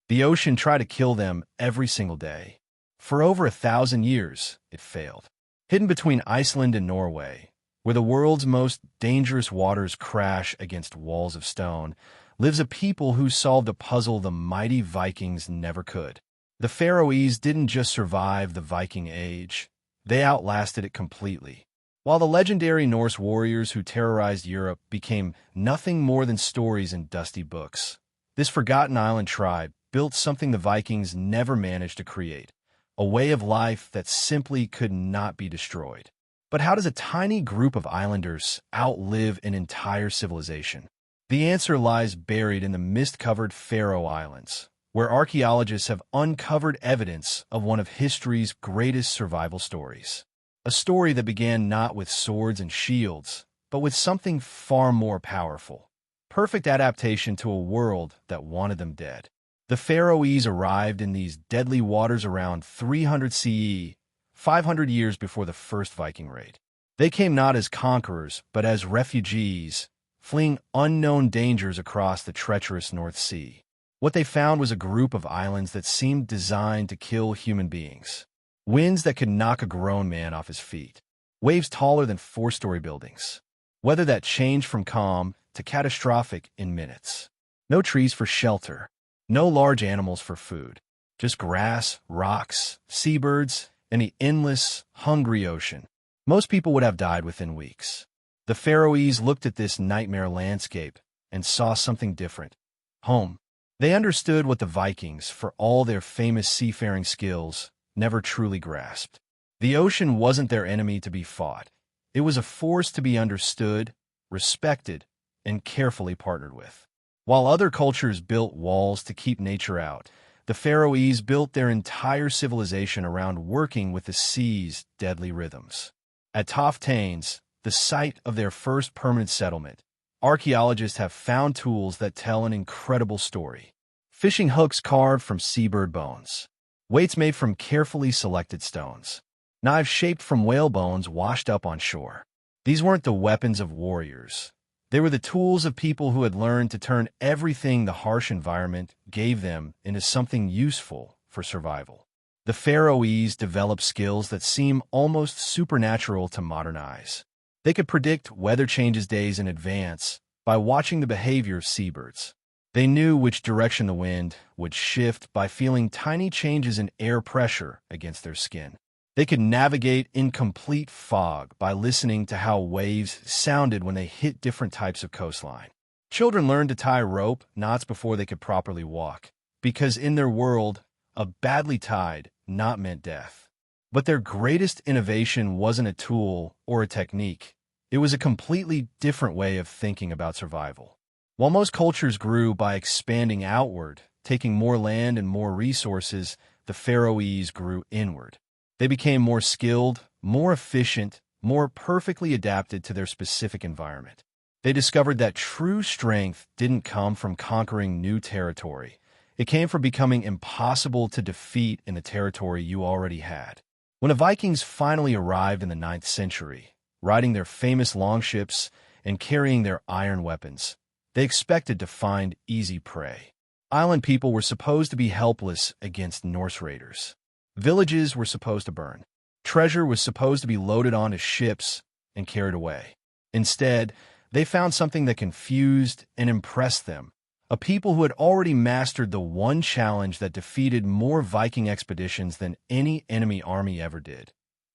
The ocean tried to kill them every single day. For over 1,000 years, it failed. Hidden between Iceland and Norway, where the world's most dangerous waters crash against walls of stone, lives a people who solved a puzzle the mighty Vikings never could. The Faroese didn't just survive the Viking Age, they outlasted it completely. While the legendary Norse warriors who terrorized Europe became nothing more than stories in dusty books, this forgotten island tribe built something the Vikings never managed to create, a way of life that simply could not be destroyed. But how does a tiny group of islanders outlive an entire civilization? The answer lies buried in the mist-covered Faroe Islands, where archaeologists have uncovered evidence of one of history's greatest survival stories. A story that began not with swords and shields, but with something far more powerful. Perfect adaptation to a world that wanted them dead. The Faroese arrived in these deadly waters around 300 CE, 500 years before the first Viking raid. They came not as conquerors, but as refugees, fleeing unknown dangers across the treacherous North Sea. What they found was a group of islands that seemed designed to kill human beings. Winds that could knock a grown man off his feet. Waves taller than four-story buildings. Weather that changed from calm to catastrophic in minutes. No trees for shelter. No large animals for food. Just grass, rocks, seabirds, and the endless, hungry ocean. Most people would have died within weeks. The Faroese looked at this nightmare landscape and saw something different. Home. They understood what the Vikings, for all their famous seafaring skills, never truly grasped. The ocean wasn't their enemy to be fought. It was a force to be understood, respected, and carefully partnered with. While other cultures built walls to keep nature out, the Faroese built their entire civilization around working with the sea's deadly rhythms. At Toftanes, the site of their first permanent settlement, archaeologists have found tools that tell an incredible story. Fishing hooks carved from seabird bones. Weights made from carefully selected stones. Knives shaped from whale bones washed up on shore. These weren't the weapons of warriors. They were the tools of people who had learned to turn everything the harsh environment gave them into something useful for survival. The Faroese developed skills that seem almost supernatural to modern eyes. They could predict weather changes days in advance by watching the behavior of seabirds. They knew which direction the wind would shift by feeling tiny changes in air pressure against their skin. They could navigate in complete fog by listening to how waves sounded when they hit different types of coastline. Children learned to tie rope knots before they could properly walk, because in their world, a badly tied knot meant death. But their greatest innovation wasn't a tool or a technique. It was a completely different way of thinking about survival. While most cultures grew by expanding outward, taking more land and more resources, the Faroese grew inward. They became more skilled, more efficient, more perfectly adapted to their specific environment. They discovered that true strength didn't come from conquering new territory. It came from becoming impossible to defeat in the territory you already had. When the Vikings finally arrived in the 9th century, riding their famous longships and carrying their iron weapons, they expected to find easy prey. Island people were supposed to be helpless against Norse raiders. Villages were supposed to burn. Treasure was supposed to be loaded onto ships and carried away. Instead, they found something that confused and impressed them, a people who had already mastered the one challenge that defeated more Viking expeditions than any enemy army ever did: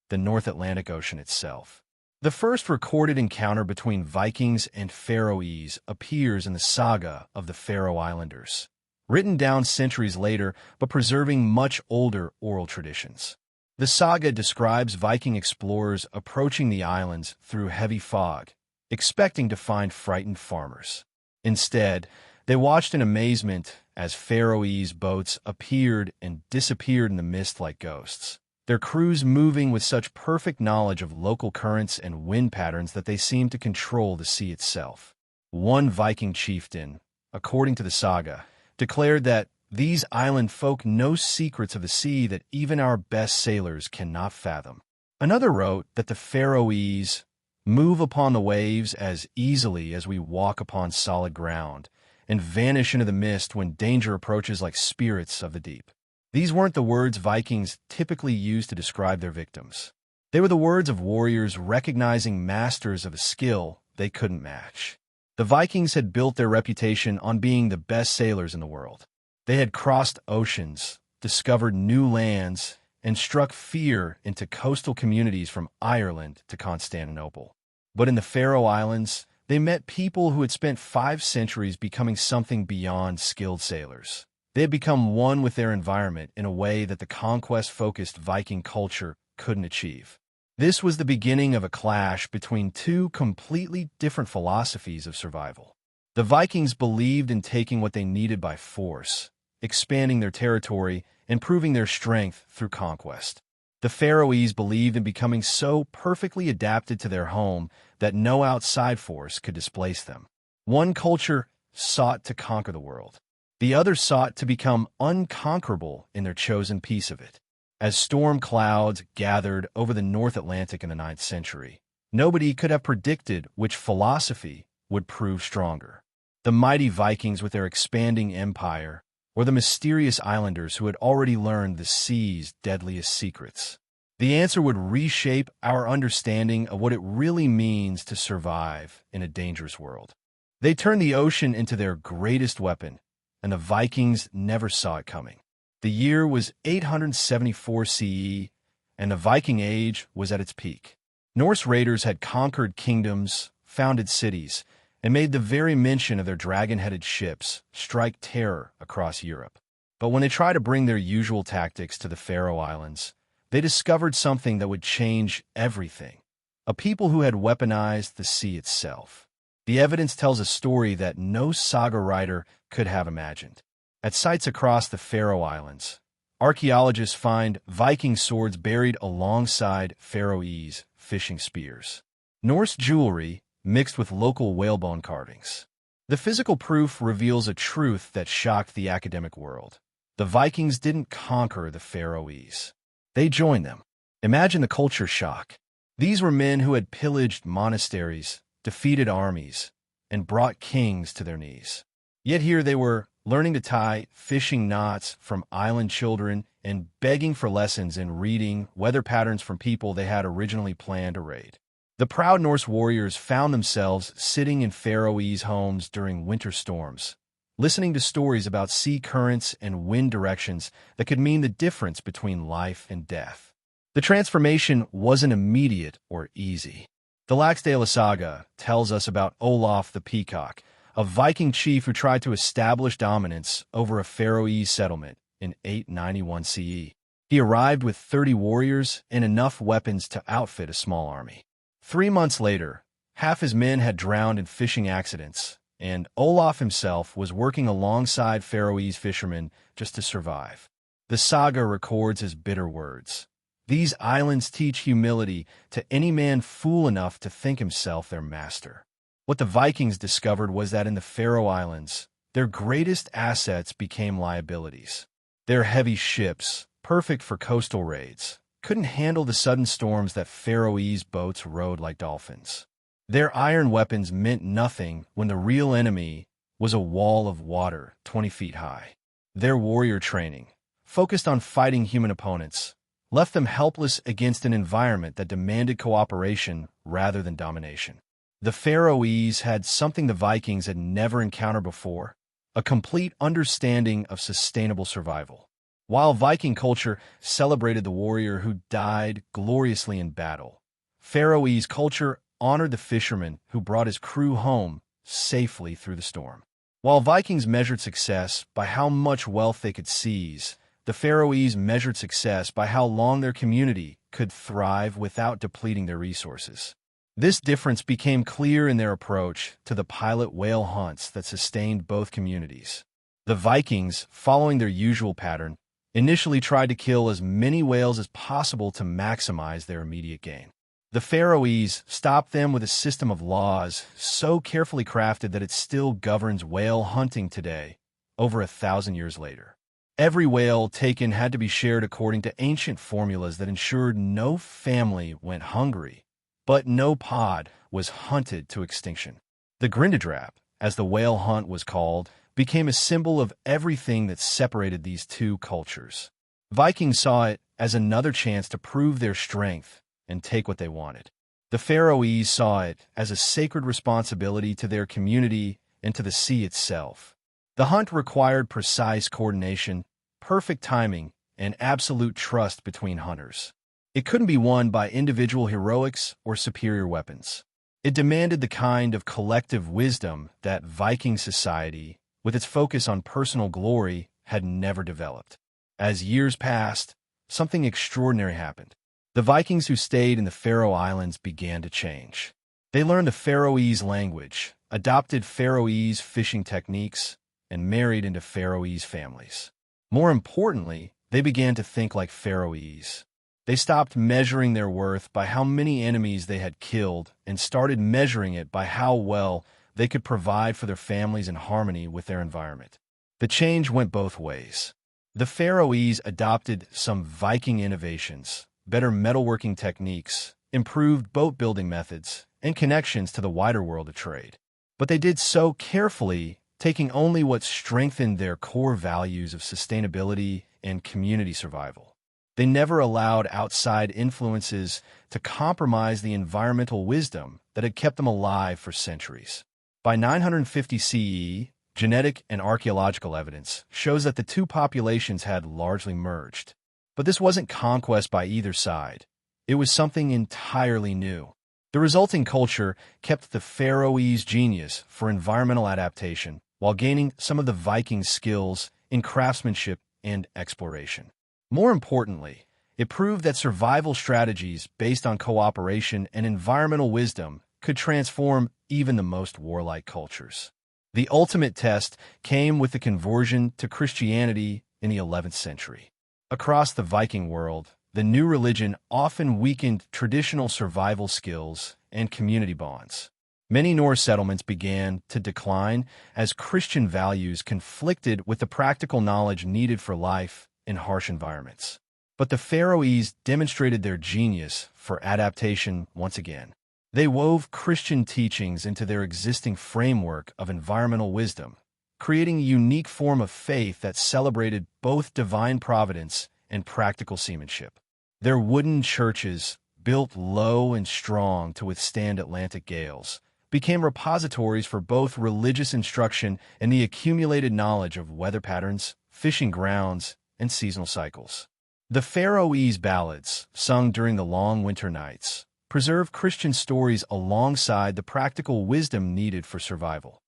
the North Atlantic Ocean itself. The first recorded encounter between Vikings and Faroese appears in the saga of the Faroe Islanders, written down centuries later but preserving much older oral traditions. The saga describes Viking explorers approaching the islands through heavy fog, expecting to find frightened farmers. Instead, they watched in amazement as Faroese boats appeared and disappeared in the mist like ghosts, their crews moving with such perfect knowledge of local currents and wind patterns that they seemed to control the sea itself. One Viking chieftain, according to the saga, declared that these island folk know secrets of the sea that even our best sailors cannot fathom. Another wrote that the Faroese move upon the waves as easily as we walk upon solid ground, and vanish into the mist when danger approaches like spirits of the deep. These weren't the words Vikings typically used to describe their victims. They were the words of warriors recognizing masters of a skill they couldn't match. The Vikings had built their reputation on being the best sailors in the world. They had crossed oceans, discovered new lands, and struck fear into coastal communities from Ireland to Constantinople. But in the Faroe Islands, they met people who had spent 5 centuries becoming something beyond skilled sailors. They had become one with their environment in a way that the conquest-focused Viking culture couldn't achieve. This was the beginning of a clash between two completely different philosophies of survival. The Vikings believed in taking what they needed by force, expanding their territory, and proving their strength through conquest. The Faroese believed in becoming so perfectly adapted to their home that no outside force could displace them. One culture sought to conquer the world. The other sought to become unconquerable in their chosen piece of it. As storm clouds gathered over the North Atlantic in the 9th century, nobody could have predicted which philosophy would prove stronger. The mighty Vikings with their expanding empire, or the mysterious islanders who had already learned the sea's deadliest secrets. The answer would reshape our understanding of what it really means to survive in a dangerous world. They turned the ocean into their greatest weapon, and the Vikings never saw it coming. The year was 874 CE, and the Viking Age was at its peak. Norse raiders had conquered kingdoms, founded cities, and made the very mention of their dragon-headed ships strike terror across Europe. But when they tried to bring their usual tactics to the Faroe Islands, they discovered something that would change everything. A people who had weaponized the sea itself. The evidence tells a story that no saga writer could have imagined. At sites across the Faroe Islands, archaeologists find Viking swords buried alongside Faroese fishing spears. Norse jewelry mixed with local whalebone carvings. The physical proof reveals a truth that shocked the academic world. The Vikings didn't conquer the Faroese. They joined them. Imagine the culture shock. These were men who had pillaged monasteries, defeated armies, and brought kings to their knees. Yet here they were, learning to tie fishing knots from island children and begging for lessons in reading weather patterns from people they had originally planned to raid. The proud Norse warriors found themselves sitting in Faroese homes during winter storms, listening to stories about sea currents and wind directions that could mean the difference between life and death. The transformation wasn't immediate or easy. The Laxdæla saga tells us about Olaf the Peacock, a Viking chief who tried to establish dominance over a Faroese settlement in 891 CE. He arrived with 30 warriors and enough weapons to outfit a small army. 3 months later, half his men had drowned in fishing accidents, and Olaf himself was working alongside Faroese fishermen just to survive. The saga records his bitter words. These islands teach humility to any man fool enough to think himself their master. What the Vikings discovered was that in the Faroe Islands, their greatest assets became liabilities. Their heavy ships, perfect for coastal raids, couldn't handle the sudden storms that Faroese boats rode like dolphins. Their iron weapons meant nothing when the real enemy was a wall of water 20 feet high. Their warrior training, focused on fighting human opponents, left them helpless against an environment that demanded cooperation rather than domination. The Faroese had something the Vikings had never encountered before, a complete understanding of sustainable survival. While Viking culture celebrated the warrior who died gloriously in battle, Faroese culture honored the fisherman who brought his crew home safely through the storm. While Vikings measured success by how much wealth they could seize, the Faroese measured success by how long their community could thrive without depleting their resources. This difference became clear in their approach to the pilot whale hunts that sustained both communities. The Vikings, following their usual pattern, initially tried to kill as many whales as possible to maximize their immediate gain. The Faroese stopped them with a system of laws so carefully crafted that it still governs whale hunting today, over 1,000 years later. Every whale taken had to be shared according to ancient formulas that ensured no family went hungry, but no pod was hunted to extinction. The Grindadrap, as the whale hunt was called, became a symbol of everything that separated these two cultures. Vikings saw it as another chance to prove their strength and take what they wanted. The Faroese saw it as a sacred responsibility to their community and to the sea itself. The hunt required precise coordination, perfect timing, and absolute trust between hunters. It couldn't be won by individual heroics or superior weapons. It demanded the kind of collective wisdom that Viking society, with its focus on personal glory, had never developed. As years passed, something extraordinary happened. The Vikings who stayed in the Faroe Islands began to change. They learned the Faroese language, adopted Faroese fishing techniques, and married into Faroese families. More importantly, they began to think like Faroese. They stopped measuring their worth by how many enemies they had killed and started measuring it by how well they could provide for their families in harmony with their environment. The change went both ways. The Faroese adopted some Viking innovations, better metalworking techniques, improved boat-building methods, and connections to the wider world of trade. But they did so carefully, taking only what strengthened their core values of sustainability and community survival. They never allowed outside influences to compromise the environmental wisdom that had kept them alive for centuries. By 950 CE, genetic and archaeological evidence shows that the two populations had largely merged. But this wasn't conquest by either side. It was something entirely new. The resulting culture kept the Faroese genius for environmental adaptation while gaining some of the Viking skills in craftsmanship and exploration. More importantly, it proved that survival strategies based on cooperation and environmental wisdom could transform even the most warlike cultures. The ultimate test came with the conversion to Christianity in the 11th century. Across the Viking world, the new religion often weakened traditional survival skills and community bonds. Many Norse settlements began to decline as Christian values conflicted with the practical knowledge needed for life in harsh environments. But the Faroese demonstrated their genius for adaptation once again. They wove Christian teachings into their existing framework of environmental wisdom, creating a unique form of faith that celebrated both divine providence and practical seamanship. Their wooden churches, built low and strong to withstand Atlantic gales, became repositories for both religious instruction and the accumulated knowledge of weather patterns, fishing grounds, and seasonal cycles. The Faroese ballads, sung during the long winter nights, preserve Christian stories alongside the practical wisdom needed for survival.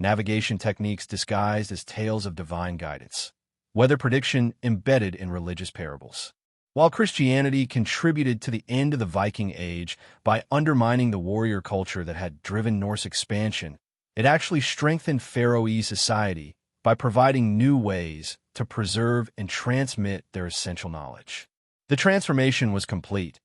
Navigation techniques disguised as tales of divine guidance. Weather prediction embedded in religious parables. While Christianity contributed to the end of the Viking Age by undermining the warrior culture that had driven Norse expansion, it actually strengthened Faroese society by providing new ways to preserve and transmit their essential knowledge. The transformation was complete.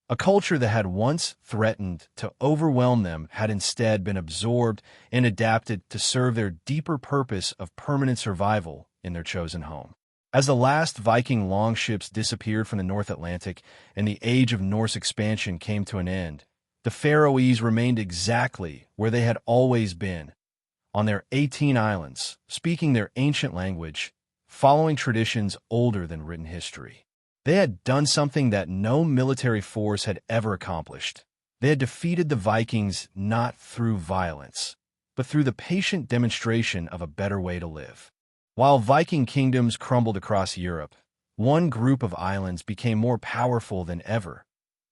A culture that had once threatened to overwhelm them had instead been absorbed and adapted to serve their deeper purpose of permanent survival in their chosen home. As the last Viking longships disappeared from the North Atlantic and the age of Norse expansion came to an end, the Faroese remained exactly where they had always been, on their 18 islands, speaking their ancient language, following traditions older than written history. They had done something that no military force had ever accomplished. They had defeated the Vikings not through violence, but through the patient demonstration of a better way to live. While Viking kingdoms crumbled across Europe, one group of islands became more powerful than ever,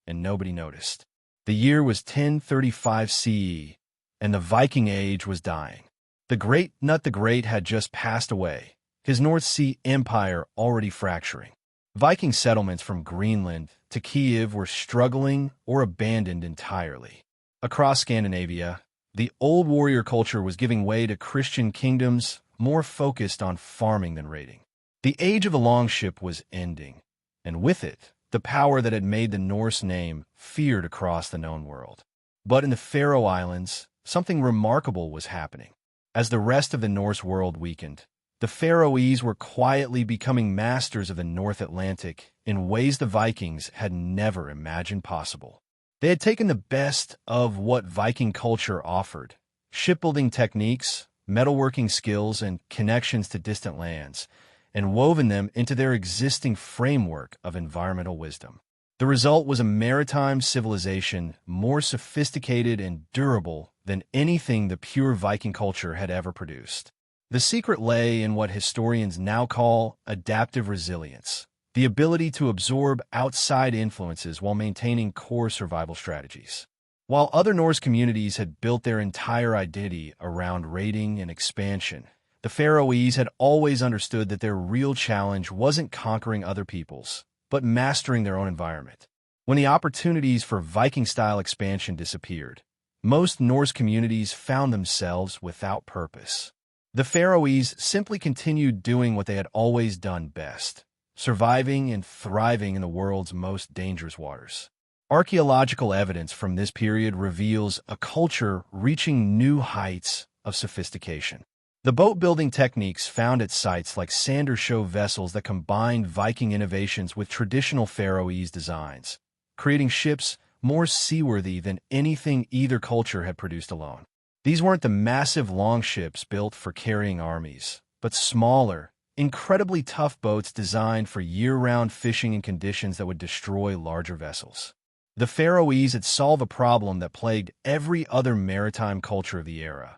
and nobody noticed. The year was 1035 CE, and the Viking Age was dying. The Great Nut the Great had just passed away, his North Sea empire already fracturing. Viking settlements from Greenland to Kiev were struggling or abandoned entirely. Across Scandinavia, the old warrior culture was giving way to Christian kingdoms more focused on farming than raiding. The age of the longship was ending, and with it, the power that had made the Norse name feared across the known world. But in the Faroe Islands, something remarkable was happening. As the rest of the Norse world weakened, the Faroese were quietly becoming masters of the North Atlantic in ways the Vikings had never imagined possible. They had taken the best of what Viking culture offered: shipbuilding techniques, metalworking skills, and connections to distant lands, and woven them into their existing framework of environmental wisdom. The result was a maritime civilization more sophisticated and durable than anything the pure Viking culture had ever produced. The secret lay in what historians now call adaptive resilience, the ability to absorb outside influences while maintaining core survival strategies. While other Norse communities had built their entire identity around raiding and expansion, the Faroese had always understood that their real challenge wasn't conquering other peoples, but mastering their own environment. When the opportunities for Viking-style expansion disappeared, most Norse communities found themselves without purpose. The Faroese simply continued doing what they had always done best, surviving and thriving in the world's most dangerous waters. Archaeological evidence from this period reveals a culture reaching new heights of sophistication. The boat-building techniques found at sites like Sandar show vessels that combined Viking innovations with traditional Faroese designs, creating ships more seaworthy than anything either culture had produced alone. These weren't the massive longships built for carrying armies, but smaller, incredibly tough boats designed for year-round fishing in conditions that would destroy larger vessels. The Faroese had solved a problem that plagued every other maritime culture of the era: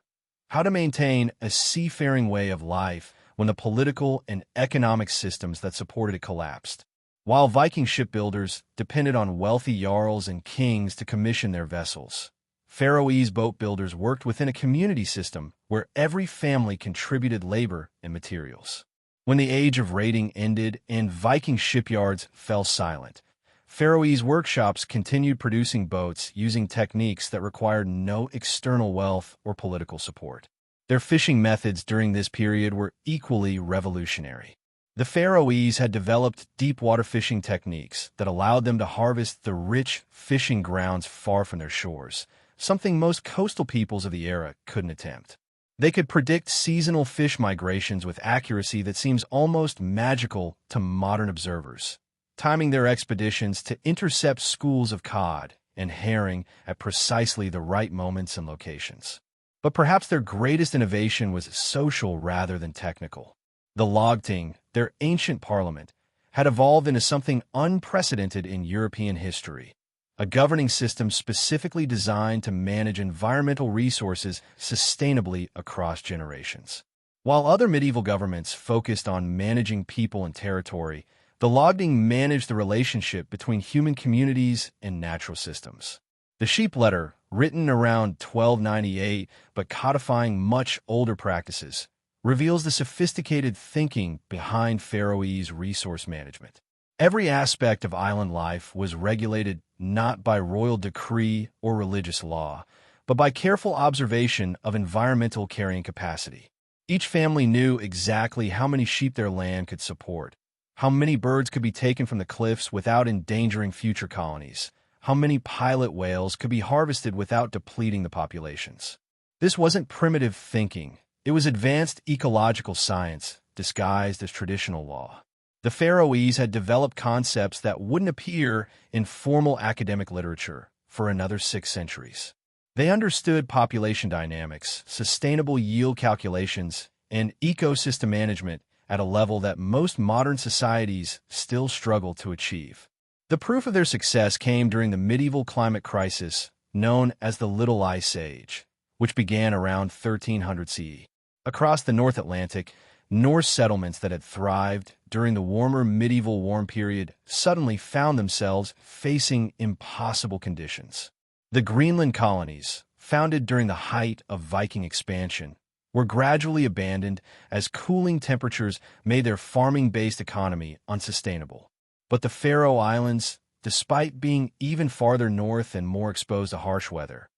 how to maintain a seafaring way of life when the political and economic systems that supported it collapsed. While Viking shipbuilders depended on wealthy jarls and kings to commission their vessels, Faroese boat builders worked within a community system where every family contributed labor and materials. When the age of raiding ended and Viking shipyards fell silent, Faroese workshops continued producing boats using techniques that required no external wealth or political support. Their fishing methods during this period were equally revolutionary. The Faroese had developed deep-water fishing techniques that allowed them to harvest the rich fishing grounds far from their shores, something most coastal peoples of the era couldn't attempt. They could predict seasonal fish migrations with accuracy that seems almost magical to modern observers, timing their expeditions to intercept schools of cod and herring at precisely the right moments and locations. But perhaps their greatest innovation was social rather than technical. The Lagting, their ancient parliament, had evolved into something unprecedented in European history, a governing system specifically designed to manage environmental resources sustainably across generations. While other medieval governments focused on managing people and territory, the Lagting managed the relationship between human communities and natural systems. The Sheep Letter, written around 1298 but codifying much older practices, reveals the sophisticated thinking behind Faroese resource management. Every aspect of island life was regulated not by royal decree or religious law, but by careful observation of environmental carrying capacity. Each family knew exactly how many sheep their land could support, how many birds could be taken from the cliffs without endangering future colonies, how many pilot whales could be harvested without depleting the populations. This wasn't primitive thinking. It was advanced ecological science disguised as traditional law. The Faroese had developed concepts that wouldn't appear in formal academic literature for another 6 centuries. They understood population dynamics, sustainable yield calculations, and ecosystem management at a level that most modern societies still struggle to achieve. The proof of their success came during the medieval climate crisis known as the Little Ice Age, which began around 1300 CE. Across the North Atlantic, Norse settlements that had thrived during the warmer medieval warm period suddenly found themselves facing impossible conditions. The Greenland colonies, founded during the height of Viking expansion, were gradually abandoned as cooling temperatures made their farming-based economy unsustainable. But the Faroe Islands, despite being even farther north and more exposed to harsh weather,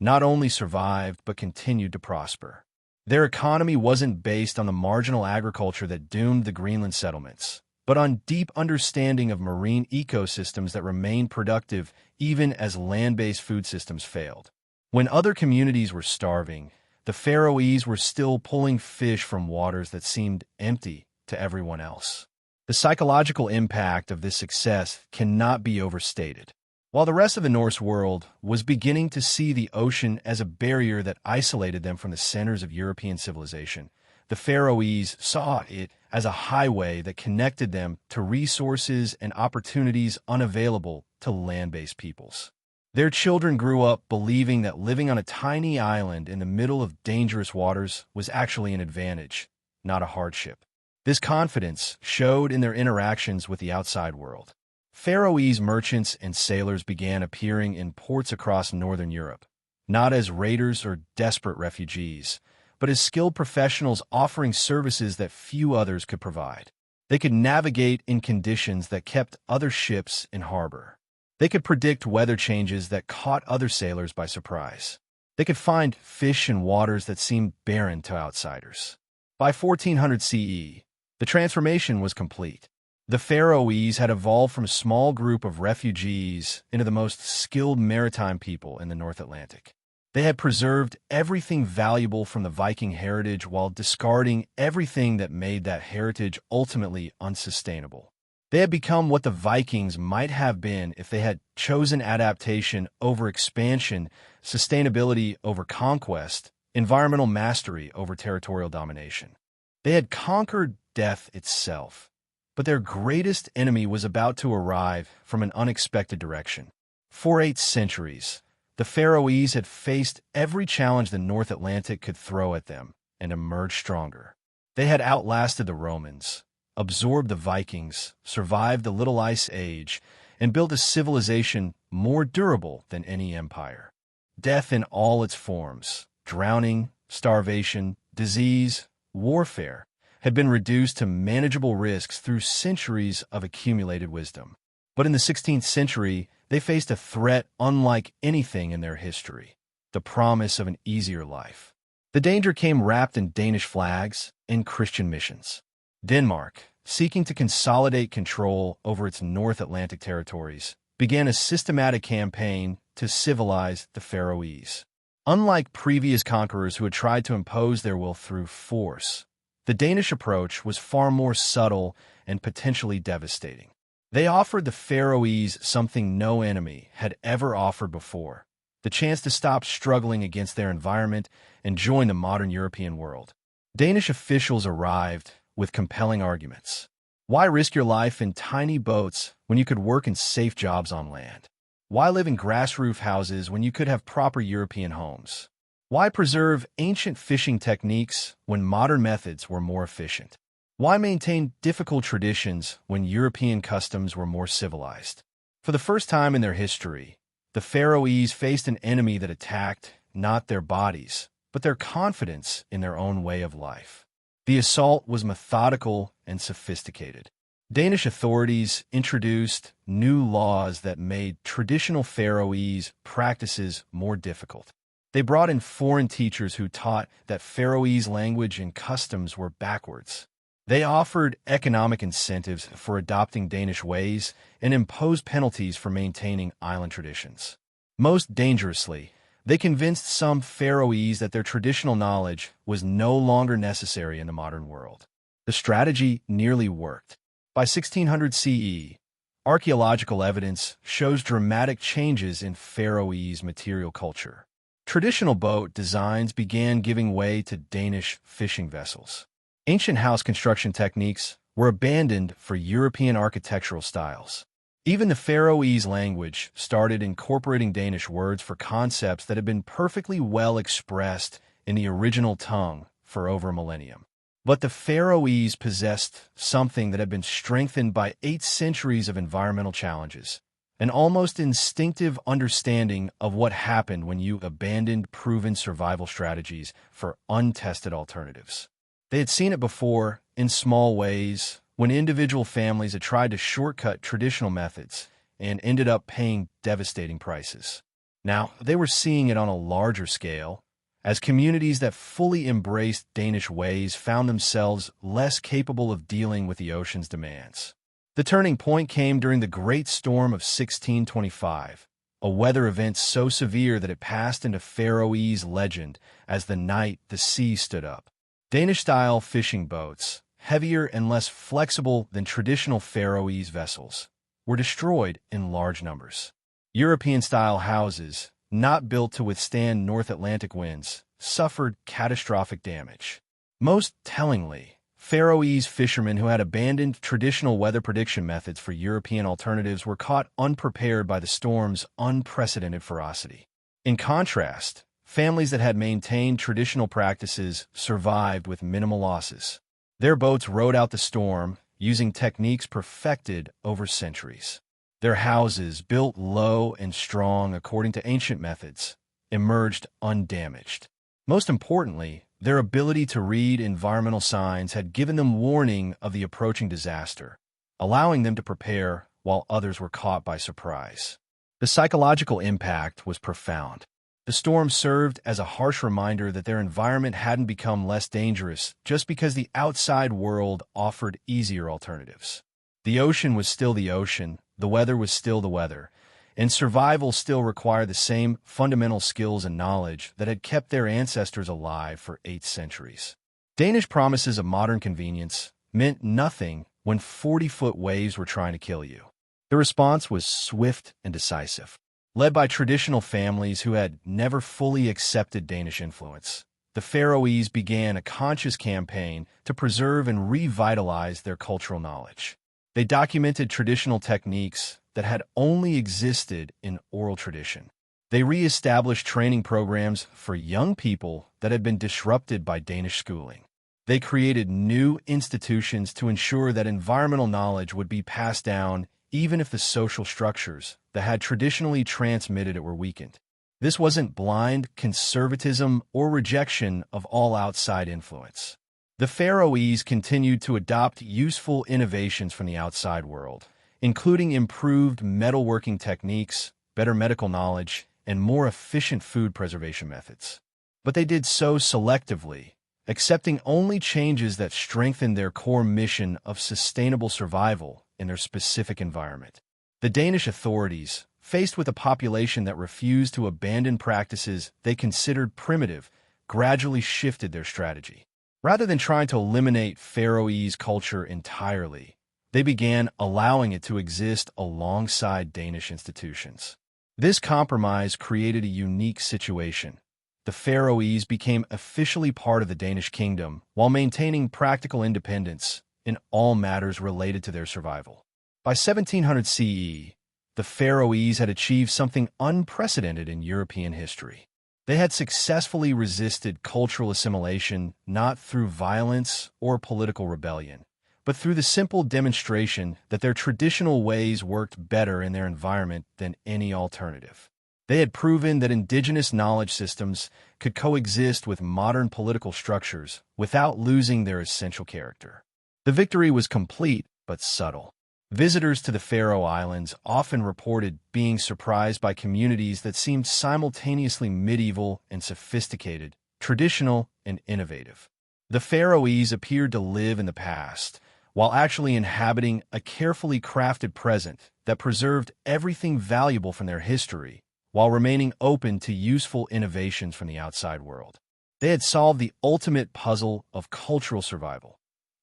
not only survived but continued to prosper. Their economy wasn't based on the marginal agriculture that doomed the Greenland settlements, but on deep understanding of marine ecosystems that remained productive even as land-based food systems failed. When other communities were starving, the Faroese were still pulling fish from waters that seemed empty to everyone else. The psychological impact of this success cannot be overstated. While the rest of the Norse world was beginning to see the ocean as a barrier that isolated them from the centers of European civilization, the Faroese saw it as a highway that connected them to resources and opportunities unavailable to land-based peoples. Their children grew up believing that living on a tiny island in the middle of dangerous waters was actually an advantage, not a hardship. This confidence showed in their interactions with the outside world. Faroese merchants and sailors began appearing in ports across northern Europe, not as raiders or desperate refugees, but as skilled professionals offering services that few others could provide. They could navigate in conditions that kept other ships in harbor. They could predict weather changes that caught other sailors by surprise. They could find fish in waters that seemed barren to outsiders. By 1400 CE, the transformation was complete. The Faroese had evolved from a small group of refugees into the most skilled maritime people in the North Atlantic. They had preserved everything valuable from the Viking heritage while discarding everything that made that heritage ultimately unsustainable. They had become what the Vikings might have been if they had chosen adaptation over expansion, sustainability over conquest, environmental mastery over territorial domination. They had conquered death itself. But their greatest enemy was about to arrive from an unexpected direction. For 8 centuries, the Faroese had faced every challenge the North Atlantic could throw at them and emerged stronger. They had outlasted the Romans, absorbed the Vikings, survived the Little Ice Age, and built a civilization more durable than any empire. Death in all its forms, drowning, starvation, disease, warfare, had been reduced to manageable risks through centuries of accumulated wisdom. But in the 16th century, they faced a threat unlike anything in their history, the promise of an easier life. The danger came wrapped in Danish flags and Christian missions. Denmark, seeking to consolidate control over its North Atlantic territories, began a systematic campaign to civilize the Faroese. Unlike previous conquerors who had tried to impose their will through force, the Danish approach was far more subtle and potentially devastating. They offered the Faroese something no enemy had ever offered before, the chance to stop struggling against their environment and join the modern European world. Danish officials arrived with compelling arguments. Why risk your life in tiny boats when you could work in safe jobs on land? Why live in grass roof houses when you could have proper European homes? Why preserve ancient fishing techniques when modern methods were more efficient? Why maintain difficult traditions when European customs were more civilized? For the first time in their history, the Faroese faced an enemy that attacked not their bodies, but their confidence in their own way of life. The assault was methodical and sophisticated. Danish authorities introduced new laws that made traditional Faroese practices more difficult. They brought in foreign teachers who taught that Faroese language and customs were backwards. They offered economic incentives for adopting Danish ways and imposed penalties for maintaining island traditions. Most dangerously, they convinced some Faroese that their traditional knowledge was no longer necessary in the modern world. The strategy nearly worked. By 1600 CE, archaeological evidence shows dramatic changes in Faroese material culture. Traditional boat designs began giving way to Danish fishing vessels. Ancient house construction techniques were abandoned for European architectural styles. Even the Faroese language started incorporating Danish words for concepts that had been perfectly well expressed in the original tongue for over a millennium. But the Faroese possessed something that had been strengthened by 8 centuries of environmental challenges, an almost instinctive understanding of what happened when you abandoned proven survival strategies for untested alternatives. They had seen it before, in small ways, when individual families had tried to shortcut traditional methods and ended up paying devastating prices. Now, they were seeing it on a larger scale, as communities that fully embraced Danish ways found themselves less capable of dealing with the ocean's demands. The turning point came during the Great Storm of 1625, a weather event so severe that it passed into Faroese legend as the night the sea stood up. Danish-style fishing boats, heavier and less flexible than traditional Faroese vessels, were destroyed in large numbers. European-style houses, not built to withstand North Atlantic winds, suffered catastrophic damage. Most tellingly, Faroese fishermen who had abandoned traditional weather prediction methods for European alternatives were caught unprepared by the storm's unprecedented ferocity. In contrast, families that had maintained traditional practices survived with minimal losses. Their boats rode out the storm, using techniques perfected over centuries. Their houses, built low and strong according to ancient methods, emerged undamaged. Most importantly, their ability to read environmental signs had given them warning of the approaching disaster, allowing them to prepare while others were caught by surprise. The psychological impact was profound. The storm served as a harsh reminder that their environment hadn't become less dangerous just because the outside world offered easier alternatives. The ocean was still the ocean, the weather was still the weather, and survival still required the same fundamental skills and knowledge that had kept their ancestors alive for 8 centuries. Danish promises of modern convenience meant nothing when 40-foot waves were trying to kill you. The response was swift and decisive. Led by traditional families who had never fully accepted Danish influence, the Faroese began a conscious campaign to preserve and revitalize their cultural knowledge. They documented traditional techniques that had only existed in oral tradition. They re-established training programs for young people that had been disrupted by Danish schooling. They created new institutions to ensure that environmental knowledge would be passed down even if the social structures that had traditionally transmitted it were weakened. This wasn't blind conservatism or rejection of all outside influence. The Faroese continued to adopt useful innovations from the outside world, including improved metalworking techniques, better medical knowledge, and more efficient food preservation methods. But they did so selectively, accepting only changes that strengthened their core mission of sustainable survival in their specific environment. The Danish authorities, faced with a population that refused to abandon practices they considered primitive, gradually shifted their strategy. Rather than trying to eliminate Faroese culture entirely, they began allowing it to exist alongside Danish institutions. This compromise created a unique situation. The Faroese became officially part of the Danish kingdom while maintaining practical independence in all matters related to their survival. By 1700 CE, the Faroese had achieved something unprecedented in European history. They had successfully resisted cultural assimilation not through violence or political rebellion, but through the simple demonstration that their traditional ways worked better in their environment than any alternative. They had proven that indigenous knowledge systems could coexist with modern political structures without losing their essential character. The victory was complete but subtle. Visitors to the Faroe Islands often reported being surprised by communities that seemed simultaneously medieval and sophisticated, traditional and innovative. The Faroese appeared to live in the past, while actually inhabiting a carefully crafted present that preserved everything valuable from their history, while remaining open to useful innovations from the outside world. They had solved the ultimate puzzle of cultural survival: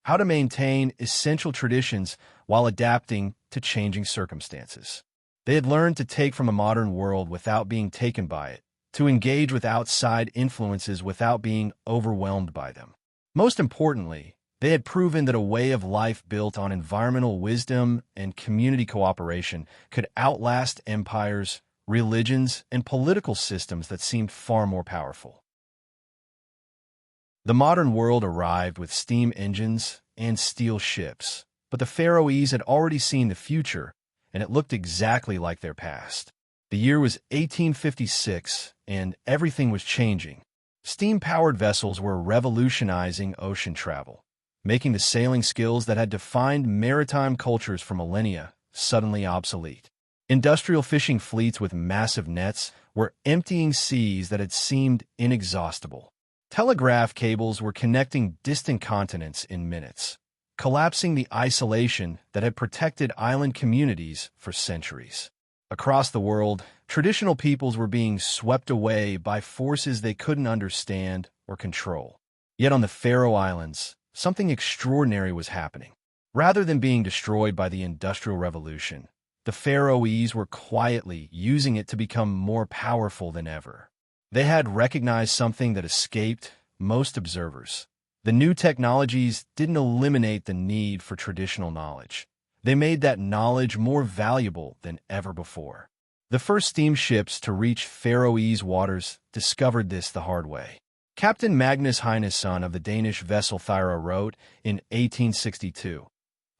how to maintain essential traditions while adapting to changing circumstances. They had learned to take from a modern world without being taken by it, to engage with outside influences without being overwhelmed by them. Most importantly, they had proven that a way of life built on environmental wisdom and community cooperation could outlast empires, religions, and political systems that seemed far more powerful. The modern world arrived with steam engines and steel ships, but the Faroese had already seen the future, and it looked exactly like their past. The year was 1856, and everything was changing. Steam-powered vessels were revolutionizing ocean travel, making the sailing skills that had defined maritime cultures for millennia suddenly obsolete. Industrial fishing fleets with massive nets were emptying seas that had seemed inexhaustible. Telegraph cables were connecting distant continents in minutes, collapsing the isolation that had protected island communities for centuries. Across the world, traditional peoples were being swept away by forces they couldn't understand or control. Yet on the Faroe Islands, something extraordinary was happening. Rather than being destroyed by the Industrial Revolution, the Faroese were quietly using it to become more powerful than ever. They had recognized something that escaped most observers. The new technologies didn't eliminate the need for traditional knowledge. They made that knowledge more valuable than ever before. The first steamships to reach Faroese waters discovered this the hard way. Captain Magnus Heinason of the Danish vessel Thyra wrote in 1862,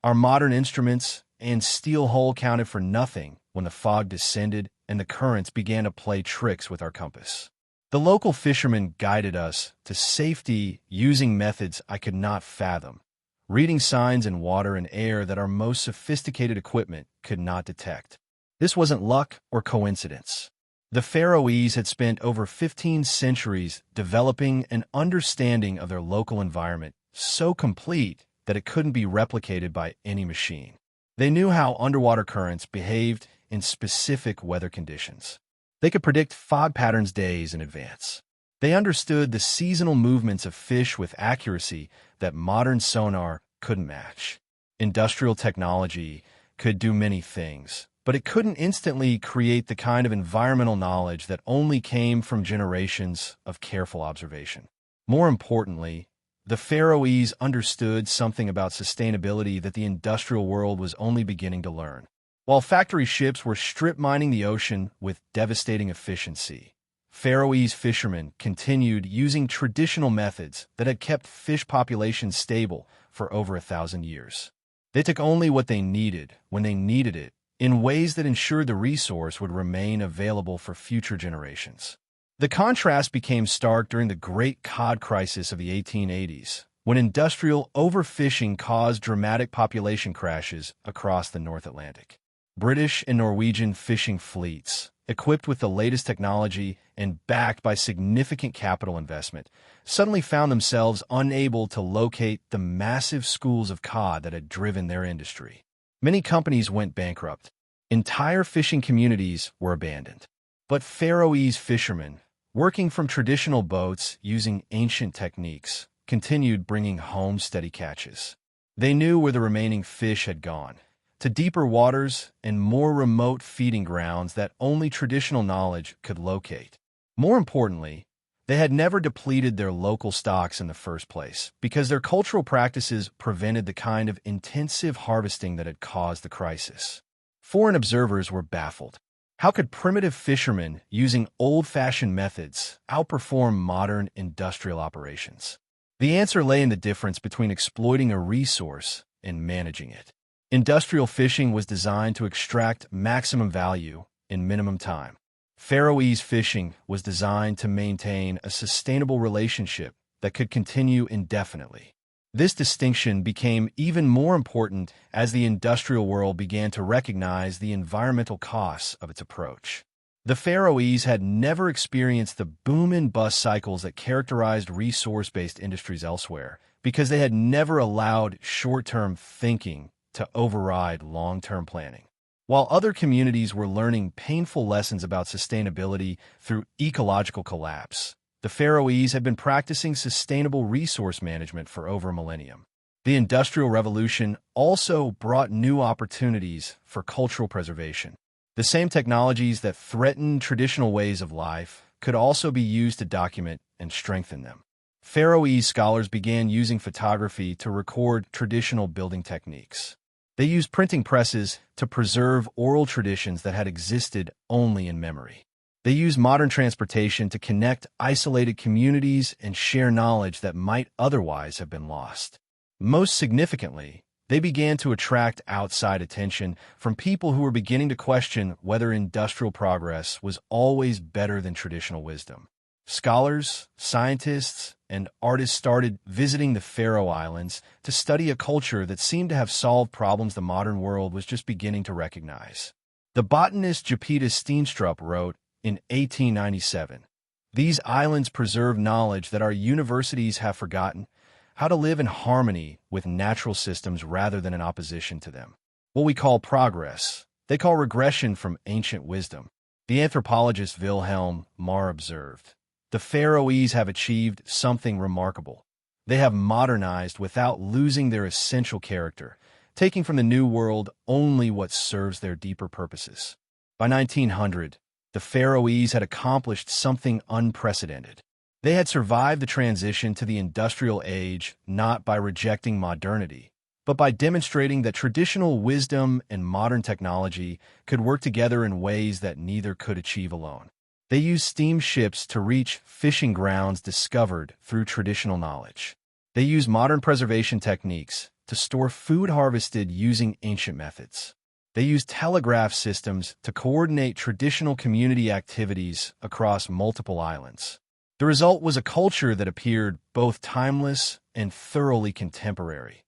"Our modern instruments and steel hull counted for nothing when the fog descended and the currents began to play tricks with our compass. The local fishermen guided us to safety using methods I could not fathom, reading signs in water and air that our most sophisticated equipment could not detect." This wasn't luck or coincidence. The Faroese had spent over 15 centuries developing an understanding of their local environment so complete that it couldn't be replicated by any machine. They knew how underwater currents behaved in specific weather conditions. They could predict fog patterns days in advance. They understood the seasonal movements of fish with accuracy that modern sonar couldn't match. Industrial technology could do many things, but it couldn't instantly create the kind of environmental knowledge that only came from generations of careful observation. More importantly, the Faroese understood something about sustainability that the industrial world was only beginning to learn. While factory ships were strip mining the ocean with devastating efficiency, Faroese fishermen continued using traditional methods that had kept fish populations stable for over 1,000 years. They took only what they needed when they needed it, in ways that ensured the resource would remain available for future generations. The contrast became stark during the Great Cod Crisis of the 1880s, when industrial overfishing caused dramatic population crashes across the North Atlantic. British and Norwegian fishing fleets, equipped with the latest technology and backed by significant capital investment, suddenly found themselves unable to locate the massive schools of cod that had driven their industry. Many companies went bankrupt. Entire fishing communities were abandoned. But Faroese fishermen, working from traditional boats using ancient techniques, continued bringing home steady catches. They knew where the remaining fish had gone, to deeper waters and more remote feeding grounds that only traditional knowledge could locate. More importantly, they had never depleted their local stocks in the first place, because their cultural practices prevented the kind of intensive harvesting that had caused the crisis. Foreign observers were baffled. How could primitive fishermen using old-fashioned methods outperform modern industrial operations? The answer lay in the difference between exploiting a resource and managing it. Industrial fishing was designed to extract maximum value in minimum time. Faroese fishing was designed to maintain a sustainable relationship that could continue indefinitely. This distinction became even more important as the industrial world began to recognize the environmental costs of its approach. The Faroese had never experienced the boom and bust cycles that characterized resource-based industries elsewhere, because they had never allowed short-term thinking to override long-term planning. While other communities were learning painful lessons about sustainability through ecological collapse, the Faroese had been practicing sustainable resource management for over a millennium. The Industrial Revolution also brought new opportunities for cultural preservation. The same technologies that threatened traditional ways of life could also be used to document and strengthen them. Faroese scholars began using photography to record traditional building techniques. They used printing presses to preserve oral traditions that had existed only in memory. They used modern transportation to connect isolated communities and share knowledge that might otherwise have been lost. Most significantly, they began to attract outside attention from people who were beginning to question whether industrial progress was always better than traditional wisdom. Scholars, scientists, and artists started visiting the Faroe Islands to study a culture that seemed to have solved problems the modern world was just beginning to recognize. The botanist Japetus Steenstrup wrote in 1897, "These islands preserve knowledge that our universities have forgotten, how to live in harmony with natural systems rather than in opposition to them. What we call progress, they call regression from ancient wisdom." The anthropologist Wilhelm Marr observed, "The Faroese have achieved something remarkable. They have modernized without losing their essential character. taking from the New World only what serves their deeper purposes. By 1900, the Faroese had accomplished something unprecedented. They had survived the transition to the industrial age not by rejecting modernity, but by demonstrating that traditional wisdom and modern technology could work together in ways that neither could achieve alone. They used steamships to reach fishing grounds discovered through traditional knowledge. They used modern preservation techniques to store food harvested using ancient methods. They used telegraph systems to coordinate traditional community activities across multiple islands. The result was a culture that appeared both timeless and thoroughly contemporary,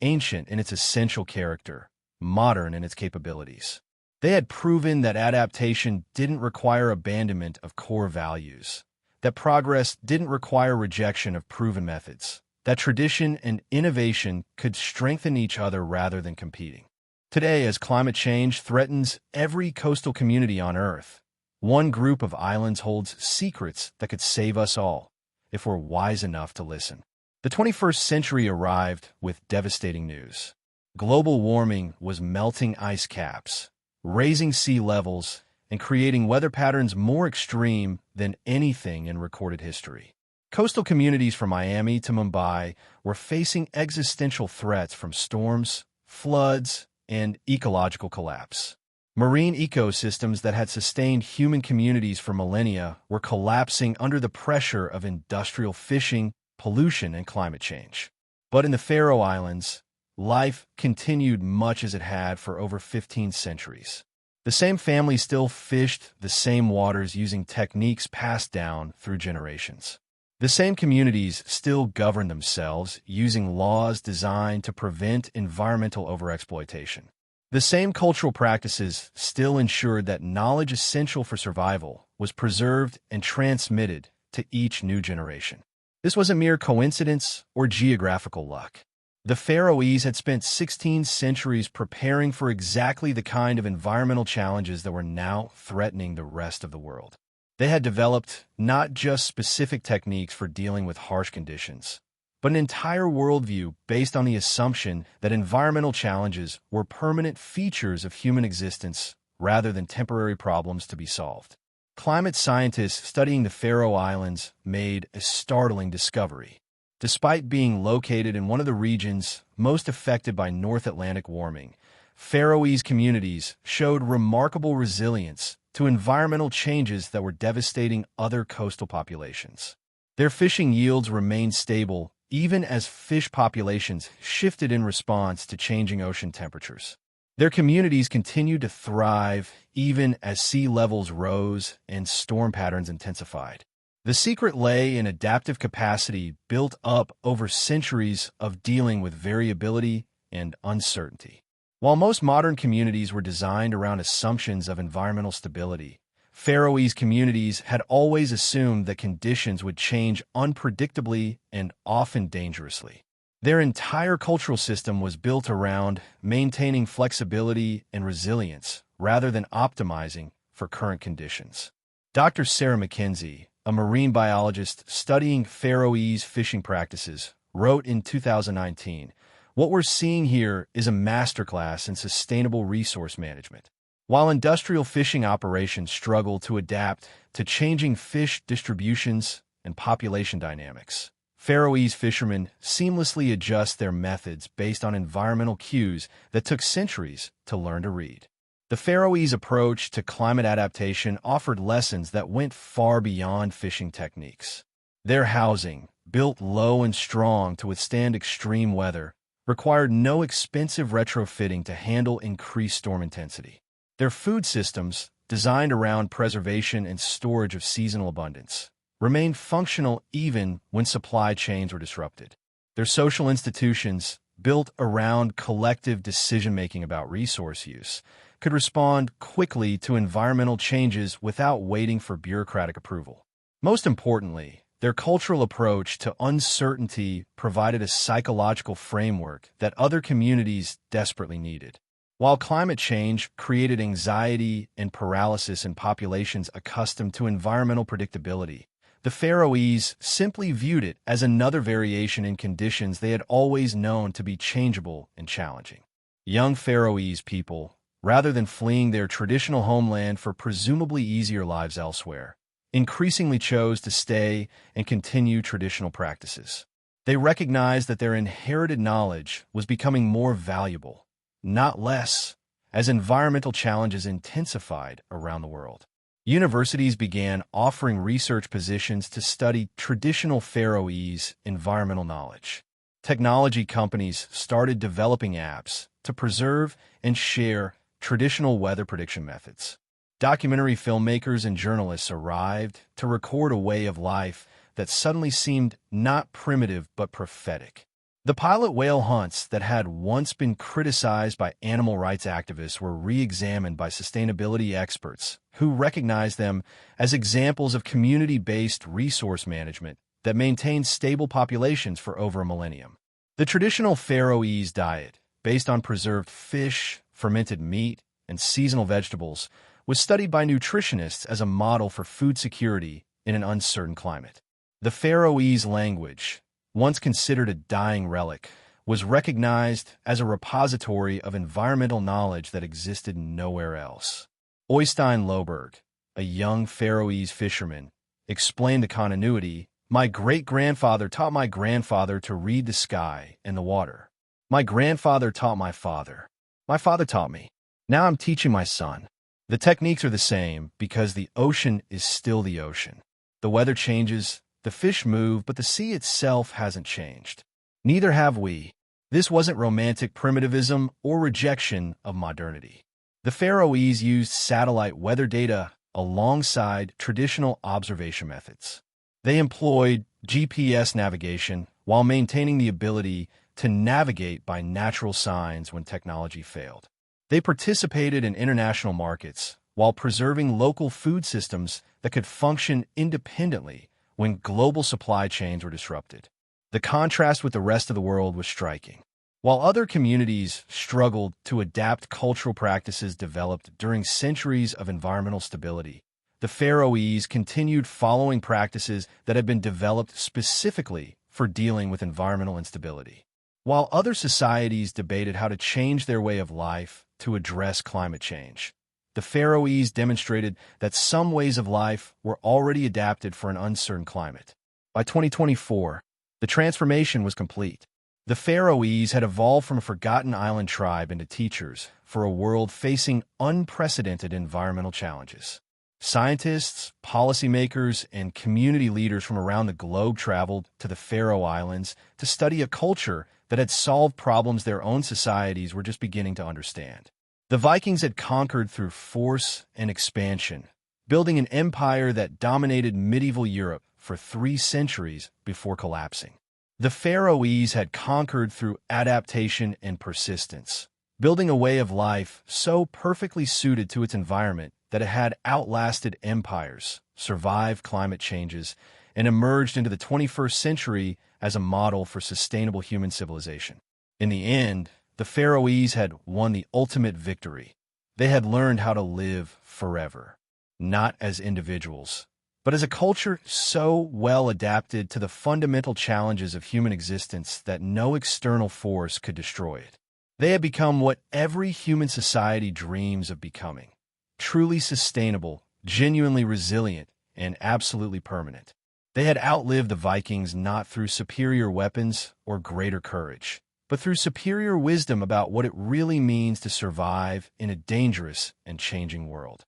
ancient in its essential character, modern in its capabilities. They had proven that adaptation didn't require abandonment of core values, that progress didn't require rejection of proven methods, that tradition and innovation could strengthen each other rather than competing. Today, as climate change threatens every coastal community on Earth, one group of islands holds secrets that could save us all, if we're wise enough to listen. The 21st century arrived with devastating news. Global warming was melting ice caps, raising sea levels, and creating weather patterns more extreme than anything in recorded history. Coastal communities from Miami to Mumbai were facing existential threats from storms, floods, and ecological collapse. Marine ecosystems that had sustained human communities for millennia were collapsing under the pressure of industrial fishing, pollution, and climate change. But in the Faroe Islands, life continued much as it had for over 15 centuries. The same families still fished the same waters using techniques passed down through generations. The same communities still govern themselves using laws designed to prevent environmental overexploitation. The same cultural practices still ensured that knowledge essential for survival was preserved and transmitted to each new generation. This wasn't mere coincidence or geographical luck. The Faroese had spent 16 centuries preparing for exactly the kind of environmental challenges that were now threatening the rest of the world. They had developed not just specific techniques for dealing with harsh conditions, but an entire worldview based on the assumption that environmental challenges were permanent features of human existence rather than temporary problems to be solved. Climate scientists studying the Faroe Islands made a startling discovery. Despite being located in one of the regions most affected by North Atlantic warming, Faroese communities showed remarkable resilience to environmental changes that were devastating other coastal populations. Their fishing yields remained stable even as fish populations shifted in response to changing ocean temperatures. Their communities continued to thrive even as sea levels rose and storm patterns intensified. The secret lay in adaptive capacity built up over centuries of dealing with variability and uncertainty. While most modern communities were designed around assumptions of environmental stability, Faroese communities had always assumed that conditions would change unpredictably and often dangerously. Their entire cultural system was built around maintaining flexibility and resilience rather than optimizing for current conditions. Dr. Sarah McKenzie, a marine biologist studying Faroese fishing practices, wrote in 2019, "What we're seeing here is a masterclass in sustainable resource management. While industrial fishing operations struggle to adapt to changing fish distributions and population dynamics, Faroese fishermen seamlessly adjust their methods based on environmental cues that took centuries to learn to read." The Faroese approach to climate adaptation offered lessons that went far beyond fishing techniques. Their housing, built low and strong to withstand extreme weather, required no expensive retrofitting to handle increased storm intensity. Their food systems, designed around preservation and storage of seasonal abundance, remained functional even when supply chains were disrupted. Their social institutions, built around collective decision-making about resource use, could respond quickly to environmental changes without waiting for bureaucratic approval. Most importantly, their cultural approach to uncertainty provided a psychological framework that other communities desperately needed. While climate change created anxiety and paralysis in populations accustomed to environmental predictability, the Faroese simply viewed it as another variation in conditions they had always known to be changeable and challenging. Young Faroese people, rather than fleeing their traditional homeland for presumably easier lives elsewhere, increasingly chose to stay and continue traditional practices. They recognized that their inherited knowledge was becoming more valuable, not less, as environmental challenges intensified around the world. Universities began offering research positions to study traditional Faroese environmental knowledge. Technology companies started developing apps to preserve and share traditional weather prediction methods. Documentary filmmakers and journalists arrived to record a way of life that suddenly seemed not primitive but prophetic. The pilot whale hunts that had once been criticized by animal rights activists were re-examined by sustainability experts who recognized them as examples of community-based resource management that maintained stable populations for over a millennium. The traditional Faroese diet, based on preserved fish, fermented meat, and seasonal vegetables, was studied by nutritionists as a model for food security in an uncertain climate. The Faroese language, once considered a dying relic, was recognized as a repository of environmental knowledge that existed nowhere else. Øystein Løberg, a young Faroese fisherman, explained the continuity. "My great-grandfather taught my grandfather to read the sky and the water. My grandfather taught my father. My father taught me. Now I'm teaching my son." The techniques are the same because the ocean is still the ocean. The weather changes, the fish move, but the sea itself hasn't changed. Neither have we. This wasn't romantic primitivism or rejection of modernity. The Faroese used satellite weather data alongside traditional observation methods. They employed GPS navigation while maintaining the ability to navigate by natural signs when technology failed. They participated in international markets while preserving local food systems that could function independently when global supply chains were disrupted. The contrast with the rest of the world was striking. While other communities struggled to adapt cultural practices developed during centuries of environmental stability, the Faroese continued following practices that had been developed specifically for dealing with environmental instability. While other societies debated how to change their way of life to address climate change, the Faroese demonstrated that some ways of life were already adapted for an uncertain climate. By 2024, the transformation was complete. The Faroese had evolved from a forgotten island tribe into teachers for a world facing unprecedented environmental challenges. Scientists, policymakers, and community leaders from around the globe traveled to the Faroe Islands to study a culture that had solved problems their own societies were just beginning to understand. The Vikings had conquered through force and expansion, building an empire that dominated medieval Europe for 3 centuries before collapsing. The Faroese had conquered through adaptation and persistence, building a way of life so perfectly suited to its environment that it had outlasted empires, survived climate changes, and emerged into the 21st century as a model for sustainable human civilization. In the end, the Faroese had won the ultimate victory. They had learned how to live forever, not as individuals, but as a culture so well adapted to the fundamental challenges of human existence that no external force could destroy it. They had become what every human society dreams of becoming: truly sustainable, genuinely resilient, and absolutely permanent. They had outlived the Vikings not through superior weapons or greater courage, but through superior wisdom about what it really means to survive in a dangerous and changing world.